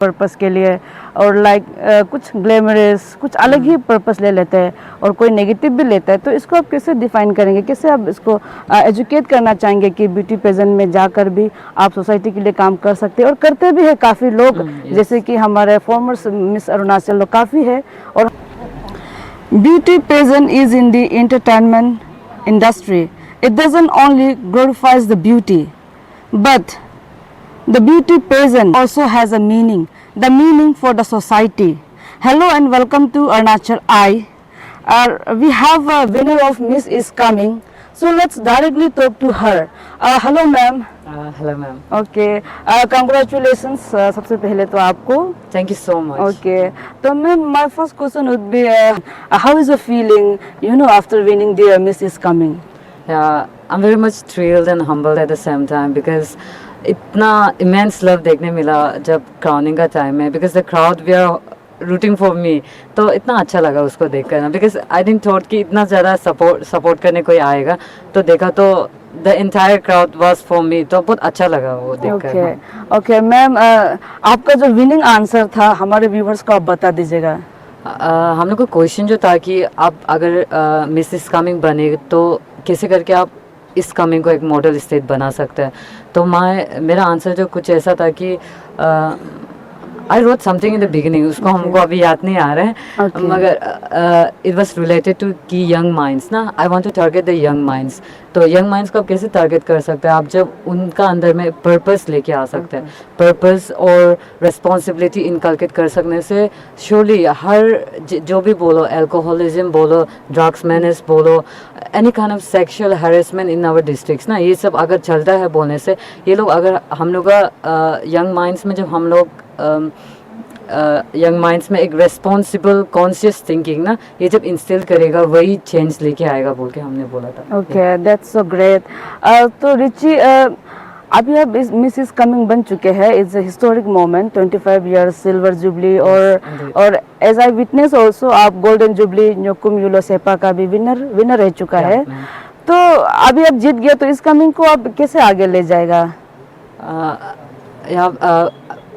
Purpose के लिए, और लाइक कुछ ग्लैमरस, कुछ अलग ही पर्पस ले लेते हैं, और कोई नेगेटिव भी लेता है। तो इसको आप कैसे डिफाइन करेंगे, कैसे आप इसको एजुकेट करना चाहेंगे कि ब्यूटी पेजेंट में जाकर भी आप सोसाइटी के लिए काम कर सकते हैं, और करते भी है काफ़ी लोग, जैसे कि हमारे फॉर्मर मिस अरुणाचल लोग काफ़ी है। और beauty pageant is in the entertainment industry, it doesn't only glorifies the beauty, but the beauty pageant also has a meaning, the meaning for the society. Hello and welcome to Arunachal Eye. We have a winner of Miss is coming, so let's directly talk to her. Hello ma'am. Hello ma'am. Okay, congratulations सबसे पहले तो आपको. Thank you so much. Okay, तो ma'am, my first question would be, how is the feeling, after winning the Miss is coming? Yeah, I'm very much thrilled and humbled at the same time because इतना immense love देखने मिला जब crowning का time है, because the crowd we are rooting for me, तो इतना अच्छा लगा उसको देखकर ना, because I didn't thought कि इतना ज़्यादा support करने कोई आएगा, तो देखा तो the entire crowd was for me, तो बहुत अच्छा लगा वो देखकर. Okay, मैम, आपका जो विनिंग आंसर था हमारे व्यूवर्स को आप बता दीजिएगा. हम लोग को क्वेश्चन जो था कि आप अगर मिसेस कमिंग बने तो कैसे करके आप इस कमिंग को एक मॉडल स्टेट बना सकते हैं, तो मेरा आंसर जो कुछ ऐसा था कि I wrote something in the beginning, उसको हमको अभी याद नहीं आ रहा है, मगर इट वाज रिलेटेड टू कि यंग माइंड्स ना, I want to target the young minds. तो यंग माइंड्स को आप कैसे टारगेट कर सकते हैं, आप जब उनका अंदर में पर्पस लेके आ सकते हैं. पर्पस और रिस्पॉन्सिबिलिटी इनकलकेट कर सकने से श्योरली हर जो भी बोलो, एल्कोहलिज्म बोलो, ड्रग्स मैनेस बोलो, any kind of sexual harassment in our districts ना, ये सब अगर चलता है बोलने से, ये लोग अगर हम लोग का यंग माइंड्स में, जब हम लोग यंग माइंड्स में एक रेस्पॉन्सिबल कॉन्शियस थिंकिंग ना, ये जब इंस्टिल करेगा वही चेंज लेके आएगा बोल के हमने बोला था. Okay, that's so great. तो रिची, अभी आप मिस इज कमिंग बन चुके हैं. It's a historic moment, 25 years silver jubilee, और एज आई विटनेस ऑल्सो आप गोल्डन जुबली न्योकुम यूलो सेपा का भी विनर रह चुका है. तो अभी आप जीत गया, तो इस कमिंग को आप कैसे आगे ले जाएगा?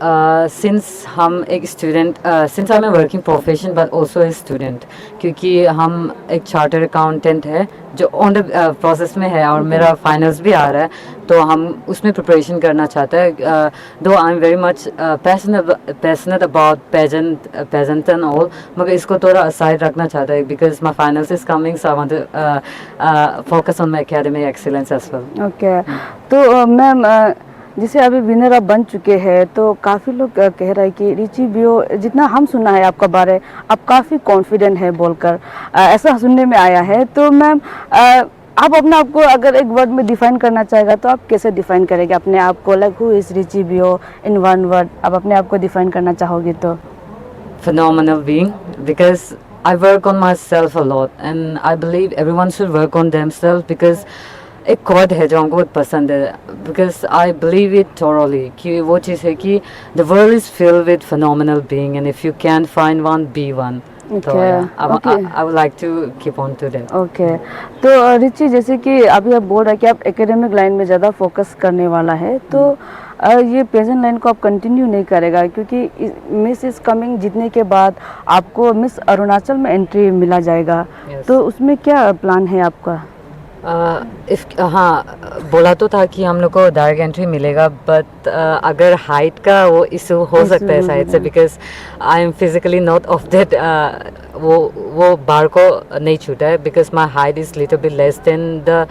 सिंस हम एक student, since I am a working profession but also a student, क्योंकि हम एक चार्टर्ड अकाउंटेंट है जो ऑन द प्रोसेस में है, और मेरा फाइनल्स भी आ रहा है, तो हम उसमें प्रिपरेशन करना चाहते हैं. Though I am very much passionate about pageant and all, मगर इसको थोड़ा साइड रखना चाहता है because my finals is coming, so I want to focus on my academic excellence as well. Okay, तो मैम, जैसे अभी विनर आप बन चुके हैं, तो काफ़ी लोग कह रहे हैं कि रिची बियो, जितना हम सुना है आपका बारे, आप काफ़ी कॉन्फिडेंट है बोलकर ऐसा सुनने में आया है. तो मैम, आप अपने आप को अगर एक वर्ड में डिफाइन करना चाहेगा तो आप कैसे डिफाइन करेंगे अपने आप को, लाइक हु इज रिची बियो इन वन वर्ड, आप अपने आप को डिफाइन करना चाहोगे तो? Phenomenal being, because I work on myself a lot and I believe everyone should work on themselves, because एक कोड है जो हमको बहुत पसंद है, because I believe it thoroughly, कि वो चीज़ है कि the world is filled with phenomenal being and if you can find one, be one. I would like to keep on to that. Okay, तो रिची, जैसे कि अभी आप बोल रहे हैं कि आप एकेडमिक लाइन में ज़्यादा फोकस करने वाला है, तो ये पेजेंट लाइन को आप कंटिन्यू नहीं करेगा, क्योंकि मिस इज कमिंग जीतने के बाद आपको मिस अरुणाचल में एंट्री मिला जाएगा. तो उसमें क्या प्लान है आपका? हाँ, बोला तो था कि हम लोग को डायरेक्ट एंट्री मिलेगा, बट अगर हाइट का वो इशू हो सकता है शायद से, because I am physically not of that, वो बार को नहीं छूटा है, because my height is little bit less than the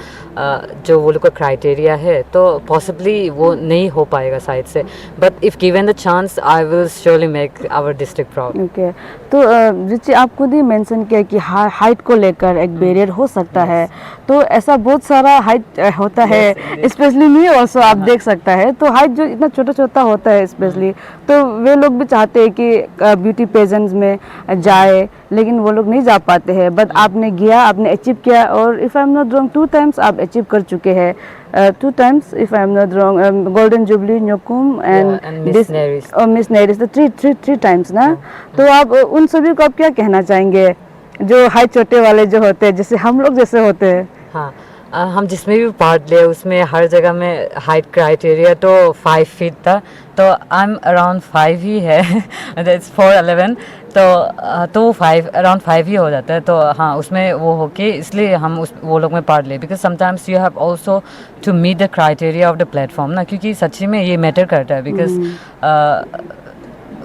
जो वो लोग का क्राइटेरिया है, तो पॉसिबली वो नहीं हो पाएगा शायद से, but if given the chance I will surely make our district proud. Okay, तो रिची, आप खुद ही मेंशन किया कि हाइट को लेकर एक बैरियर हो सकता है, तो ऐसा बहुत सारा हाइट होता है, स्पेशली मी ऑल्सो आप देख सकता है, तो हाइट जो इतना छोटा छोटा होता है स्पेशली, तो वे लोग भी चाहते हैं कि ब्यूटी पेजेंट्स में जाए, लेकिन वो लोग नहीं जा पाते हैं. बट आपने गया, आपने अचीव किया, और if I am not wrong 2 times आप अचीव कर चुके हैं. 2 times if I am not wrong, golden jubilee, Nyokum and miss Neris, तो 3 times ना. तो आप उन सभी को आप क्या कहना चाहेंगे जो हाइट छोटे वाले जो होते हैं, जैसे हम लोग जैसे होते हैं? हाँ, हम जिसमें भी पार्ट लिए उसमें हर जगह में हाइट क्राइटेरिया तो 5 फीट था, तो आई एम अराउंड 5 ही है दैट्स 4'11", तो 5 अराउंड 5 ही हो जाता है। तो हाँ, उसमें वो हो के इसलिए हम उस वो लोग में पार्ट ले, because sometimes you have also to meet the criteria of the platform ना, क्योंकि सच्ची में ये मैटर करता है, बिकॉज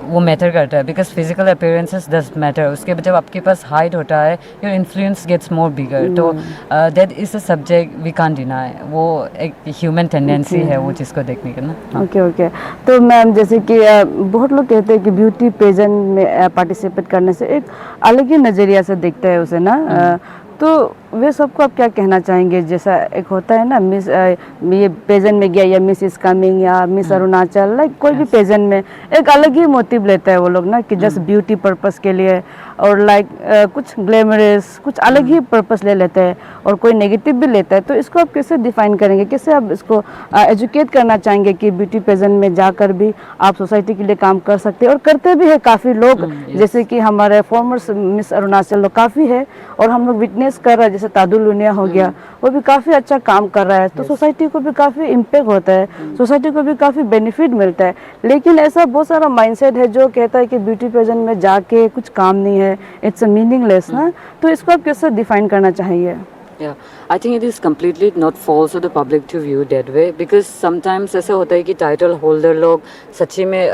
वो मैटर करता है, because physical appearances does matter. उसके बाद जब आपके पास हाइट होता है, your influence gets more bigger, तो that is a subject we can't deny, वो एक ह्यूमन टेंडेंसी है वो चीज़ को देखने का ना। Okay okay. तो मैम जैसे कि बहुत लोग कहते हैं कि ब्यूटी पेजेंट में पार्टिसिपेट करने से एक अलग ही नज़रिया से देखते हैं उसे ना, तो वे सबको आप क्या कहना चाहेंगे? जैसा एक होता है ना, मिस ये पेजेंट में गया या मिस इज कमिंग या मिस अरुणाचल, लाइक कोई भी पेजेंट में एक अलग ही मोटिव लेता है वो लोग ना, कि जस्ट ब्यूटी पर्पस के लिए, और लाइक कुछ ग्लैमरस, कुछ अलग ही पर्पस ले लेते हैं, और कोई नेगेटिव भी लेता है। तो इसको आप कैसे डिफाइन करेंगे, कैसे आप इसको एजुकेट करना चाहेंगे कि ब्यूटी पेजेंट में जाकर भी आप सोसाइटी के लिए काम कर सकते हैं, और करते भी है काफ़ी लोग, जैसे कि हमारे फॉर्मर मिस अरुणाचल लोग काफ़ी है, और हम लोग विटनेस कर रहे हैं, जैसे तादुल लुनिया हो गया, वो भी काफ़ी अच्छा काम कर रहा है, तो सोसाइटी को भी काफ़ी इम्पेक्ट होता है, सोसाइटी को भी काफ़ी बेनिफिट मिलता है। लेकिन ऐसा बहुत सारा माइंडसेट है जो कहता है कि ब्यूटी पेजेंट में जाके कुछ काम नहीं है, इट्स अ मीनिंगलेस ना, तो इसको आप कैसे डिफाइन करना चाहिए? Yeah, I think it is completely not false to the public to view that way, because sometimes ऐसा होता है कि टाइटल होल्डर लोग सच्ची में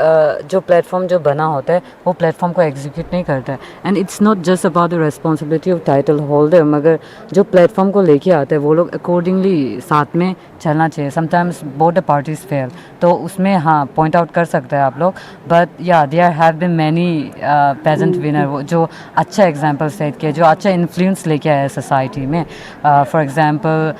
जो प्लेटफॉर्म जो बना होता है वो प्लेटफॉर्म को एग्जीक्यूट नहीं करता है, and it's not just about the responsibility of title holder, मगर जो प्लेटफॉर्म को लेके आते हैं वो लोग अकॉर्डिंगली साथ में चलना चाहिए। Sometimes both the parties fail, तो उसमें हाँ पॉइंट आउट कर सकते हैं आप लोग, but yeah there have been many pageant winner जो अच्छा एग्जाम्पल सेट किया, जो अच्छा इन्फ्लुएंस लेके आया सोसाइटी में। For example,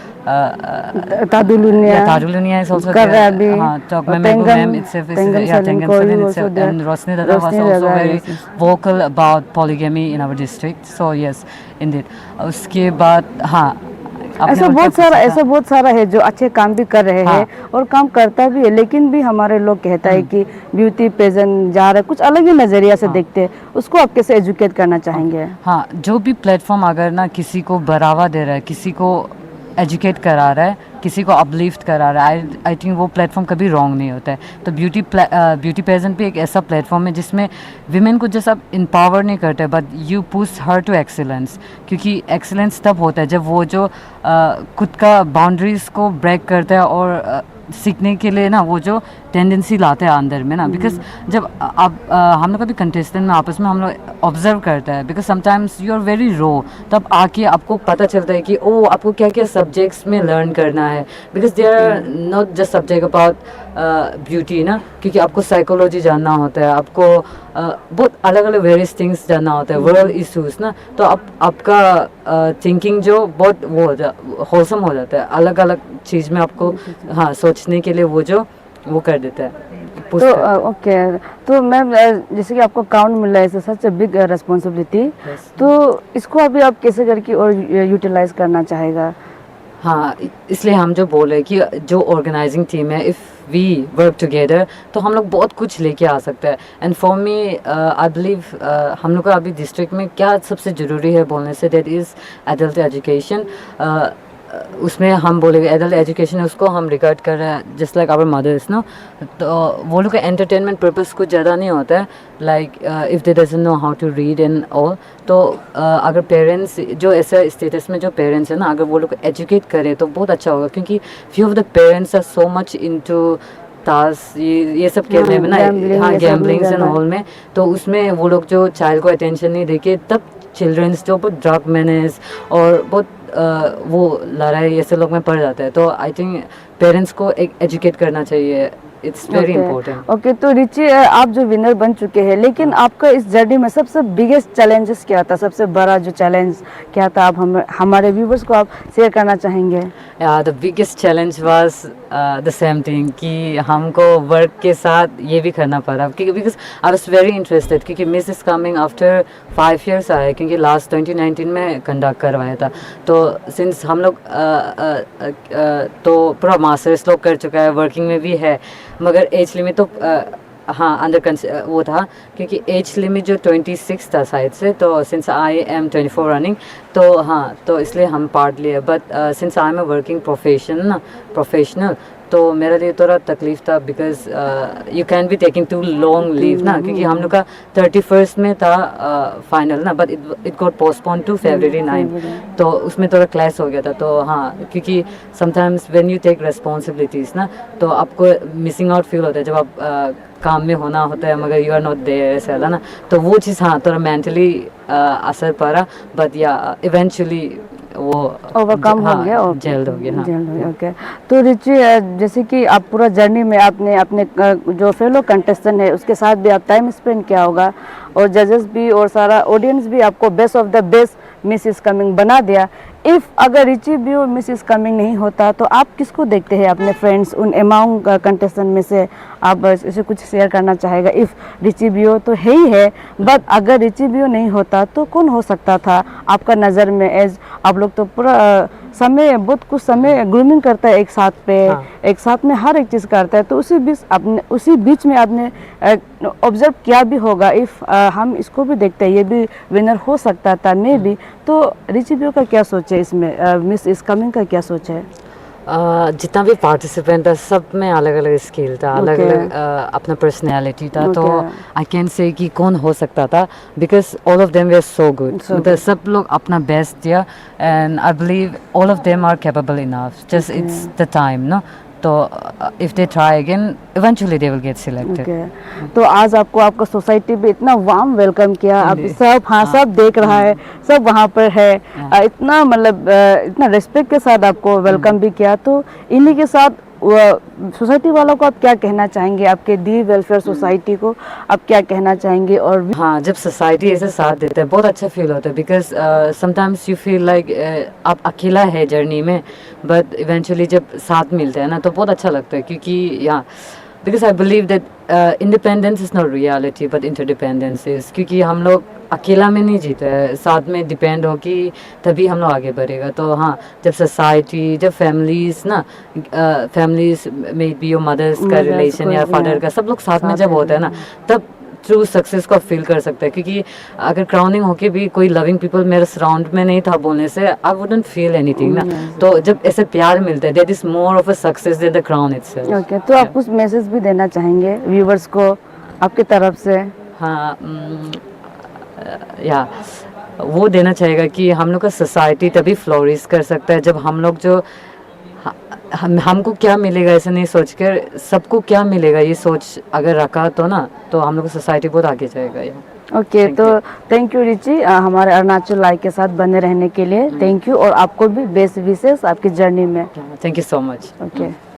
तादुल Tadulinia is also कर रहा है there. अभी, हाँ, Talk और Mehboob तेंगम- ma'am itself is तेंगम yeah, Salim Tengam कोई Salim also itself, there. and Rosni Dada was Rosni also Dada, very yes, yes. vocal about polygamy in our district. So yes, indeed. उसके बाद हाँ, आपने ऐसा और क्या बहुत सारा पूछा था? ऐसा बहुत सारा है जो अच्छे काम भी कर रहे हैं और काम करता भी है, लेकिन भी हमारे लोग कहता है कि ब्यूटी पेजेंट जा रहा है, कुछ अलग ही नज़रिया से देखते हैं, उसको आप कैसे एजुकेट करना चाहेंगे? हाँ, जो भी प्लेटफॉर्म अगर ना किसी को बढ़ावा दे रहा है, किसी को एजुकेट करा रहा है, किसी को अपलिफ्ट करा रहा है, आई थिंक वो प्लेटफॉर्म कभी रॉन्ग नहीं होता है। तो ब्यूटी पेजेंट भी एक ऐसा प्लेटफॉर्म है जिसमें विमेन को जैसा इम्पावर नहीं करते, but you push her to excellence, क्योंकि एक्सीलेंस तब होता है जब वो जो खुद का बाउंड्रीज को ब्रेक करता है और सीखने के लिए ना वो जो टेंडेंसी लाते हैं अंदर में ना, बिकॉज जब आप हम लोग कभी कंटेस्टेंट में आपस में हम लोग ऑब्जर्व करते हैं, because sometimes you are very raw, तब आके आपको पता चलता है कि ओ आपको क्या क्या सब्जेक्ट्स में लर्न करना है, because they are not just subject about beauty ना, क्योंकि आपको साइकोलॉजी जानना होता है, आपको बहुत अलग अलग वेरियस थिंग्स जानना होता है, वर्ल्ड इशूज़ ना, तो आपका थिंकिंग जो बहुत वो होलसम हो जाता है, अलग अलग चीज़ में आपको हाँ सोचने के लिए वो कर देता है। तो ओके, तो मैम जैसे कि आपको अकाउंट मिला है, सच अ बिग रिस्पॉन्सिबिलिटी, तो इसको अभी आप कैसे करके और यूटिलाइज करना चाहेगा? हाँ, इसलिए हम जो बोल रहे हैं कि जो ऑर्गेनाइजिंग टीम है, इफ़ वी वर्क टुगेदर तो हम लोग बहुत कुछ लेके आ सकते हैं। And for me I believe हम लोग का अभी डिस्ट्रिक्ट में क्या सबसे ज़रूरी है बोलने से, दैट इज़ एडल्ट एजुकेशन। उसमें हम बोलेंगे एडल्ट एजुकेशन, उसको हम रिगार्ड कर रहे हैं just like our mothers no, तो वो लोग का एंटरटेनमेंट पर्पस कुछ ज़्यादा नहीं होता है, like if they doesn't know how to read and all, तो अगर पेरेंट्स जो ऐसा स्टेटस में जो पेरेंट्स है ना, अगर वो लोग एजुकेट करें तो बहुत अच्छा होगा, क्योंकि few of the parents are so much into toss ये सब खेलने में ना, हाँ गैम्बलिंग्स एंड ऑल में, तो उसमें वो लोग जो चाइल्ड को अटेंशन नहीं देके, तब चिल्ड्रंस जो बहुत ड्रग मैनेज और बहुत वो लड़ाई ऐसे लोग में पड़ जाता है। तो आई थिंक पेरेंट्स को एक एजुकेट करना चाहिए, इट्स वेरी इंपॉर्टेंट। ओके, तो रिची आप जो विनर बन चुके हैं, लेकिन आपका इस जर्नी में सबसे बिगेस्ट चैलेंजेस क्या था, सबसे बड़ा जो चैलेंज क्या था, आप हमारे व्यूवर्स को आप शेयर करना चाहेंगे? The biggest challenge was the same thing, कि हमको वर्क के साथ ये भी करना पड़ा, क्योंकि because I was very interested, क्योंकि miss is coming after 5 years आया, क्योंकि लास्ट 2019 में कंडक्ट करवाया था, तो सिंस हम लोग तो पूरा मास्टर्स लोग कर चुका है, वर्किंग में भी है, मगर एज लिमिट तो हाँ अंडर वो था क्योंकि एज लिमिट जो 26 था शायद से, तो सिंस आई एम 24 रनिंग, तो हाँ तो इसलिए हम पार्ट लिए, but since I am a working professional, तो मेरे लिए थोड़ा तकलीफ था because you can be taking too long leave ना, क्योंकि हम लोग का 31st में था फाइनल ना, but it got postpone to February 9, तो उसमें थोड़ा क्लैश हो गया था। तो हाँ क्योंकि sometimes when you take responsibilities ना, तो आपको मिसिंग आउट फील होता है जब आप काम में होना होता है मगर यू आर नॉट देयर, ऐसा है ना, तो वो चीज़ हाँ थोड़ा मेंटली असर पड़ा, बट या इवेंचुअली वो ओवरकम हो गया और जल्द हो गया। हाँ जल्द हो गया, ओके। तो रिची जैसे कि आप पूरा जर्नी में आपने अपने जो फेलो कंटेस्टेंट है उसके साथ भी आप टाइम स्पेंड किया होगा, और जजेस भी और सारा ऑडियंस भी आपको best of the best miss is coming बना दिया। इफ़ अगर रिची भी और मिस इज कमिंग नहीं होता तो आप किसको देखते हैं अपने फ्रेंड्स उन अमाउंट कंटेस्टेंट में से? आप इसे कुछ शेयर करना चाहेगा? इफ़ रिची बियो तो है ही है, बट अगर रिची बियो नहीं होता तो कौन हो सकता था आपका नज़र में? एज आप लोग तो पूरा समय बहुत कुछ समय ग्रूमिंग करता है एक साथ पे, एक साथ में हर एक चीज़ करता है, तो उसी बीच में आपने ऑब्जर्व किया भी होगा। इफ़ हम इसको भी देखते हैं ये भी विनर हो सकता था मे भी, तो रिची बियो का क्या सोच है इसमें? मिस इज कमिंग का क्या सोच है? जितना भी पार्टिसिपेंट था सब में अलग अलग स्किल था, अलग अलग अपना पर्सनैलिटी था, तो आई कैन से कि कौन हो सकता था, because all of them were so good, मतलब सब लोग अपना बेस्ट दिया, and I believe all of them are capable enough, just it's the time no, तो if they try again eventually they will get selected. तो आज आपको आपका सोसाइटी भी इतना वार्म वेलकम किया, अब सब हाँ सब देख रहा है, सब वहाँ पर है, इतना मतलब इतना रिस्पेक्ट के साथ आपको वेलकम भी किया, तो इन्हीं के साथ सोसाइटी वालों को आप क्या कहना चाहेंगे? आपके दी वेलफेयर सोसाइटी को आप क्या कहना चाहेंगे? और हाँ जब सोसाइटी ऐसे साथ देते हैं बहुत अच्छा फील होता है, because sometimes you feel like आप अकेला है जर्नी में, बट इवेंचुअली जब साथ मिलते हैं ना तो बहुत अच्छा लगता है, क्योंकि या because I believe that independence is not reality but interdependence is, क्योंकि हम लोग अकेला में नहीं जीते हैं, साथ में डिपेंड हो कि तभी हम लोग आगे बढ़ेगा। तो हाँ जब सोसाइटी, जब फैमिलीज ना, फैमिलीज में बी योर मदर्स का रिलेशन या फादर का, सब लोग साथ में जब होता है ना, तब ट्रू सक्सेस को फील कर सकते हैं, क्योंकि अगर क्राउनिंग होके भी कोई लविंग पीपल मेरे सराउंड में नहीं था बोलने से आई वुडंट फील एनीथिंग ना, तो जब ऐसे प्यार मिलता है that is more of a success than the crown itself. Okay, तो आप कुछ मैसेज भी देना चाहेंगे व्यूवर्स को आपकी तरफ से? हाँ या वो देना चाहेगा कि हम लोग का सोसाइटी तभी फ्लोरिश कर सकता है जब हम लोग जो हमको क्या मिलेगा ऐसे नहीं सोचकर सबको क्या मिलेगा ये सोच अगर रखा तो ना, तो हम लोग सोसाइटी बहुत आगे जाएगा। ओके, तो थैंक यू रिची हमारे अरुणाचल लाइव के साथ बने रहने के लिए, थैंक यू, और आपको भी बेस्ट विशेष आपकी जर्नी में। Thank you so much. Okay.